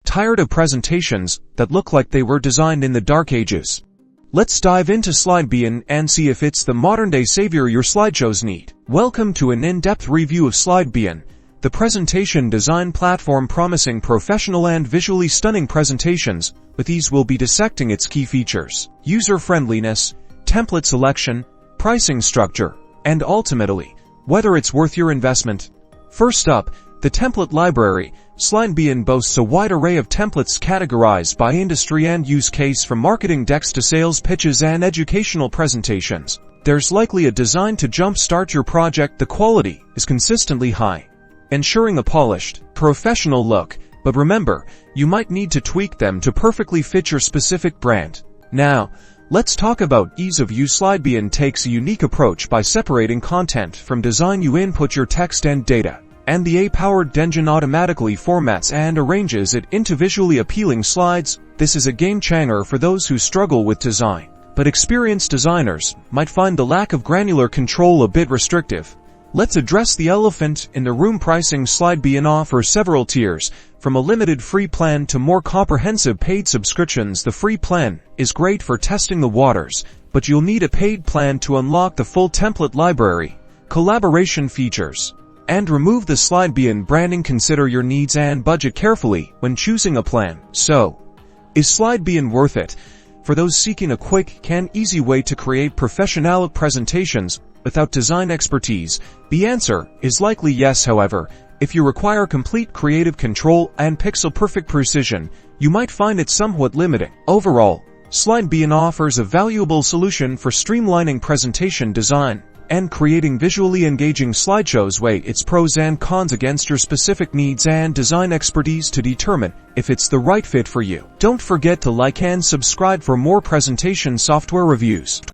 Tired of presentations that look like they were designed in the dark ages? Let's dive into Slidebean and see if it's the modern-day savior your slideshows need. Welcome to an in-depth review of Slidebean, the presentation design platform promising professional and visually stunning presentations. With these, we'll be dissecting its key features, user-friendliness, template selection, pricing structure, and ultimately, whether it's worth your investment. First up, the template library. Slidebean boasts a wide array of templates categorized by industry and use case, from marketing decks to sales pitches and educational presentations. There's likely a design to jumpstart your project. The quality is consistently high, ensuring a polished, professional look, but remember, you might need to tweak them to perfectly fit your specific brand. Now, let's talk about ease of use. Slidebean takes a unique approach by separating content from design. You input your text and data, and the AI-powered engine automatically formats and arranges it into visually appealing slides. This is a game-changer for those who struggle with design, but experienced designers might find the lack of granular control a bit restrictive. Let's address the elephant in the room: pricing. Slidebean offers several tiers, from a limited free plan to more comprehensive paid subscriptions. The free plan is great for testing the waters, but you'll need a paid plan to unlock the full template library, collaboration features, and remove the Slidebean branding. Consider your needs and budget carefully when choosing a plan. So, is Slidebean worth it? For those seeking a quick and easy way to create professional presentations without design expertise, the answer is likely yes. However, if you require complete creative control and pixel-perfect precision, you might find it somewhat limiting. Overall, Slidebean offers a valuable solution for streamlining presentation design and creating visually engaging slideshows. Weigh its pros and cons against your specific needs and design expertise to determine if it's the right fit for you. Don't forget to like and subscribe for more presentation software reviews.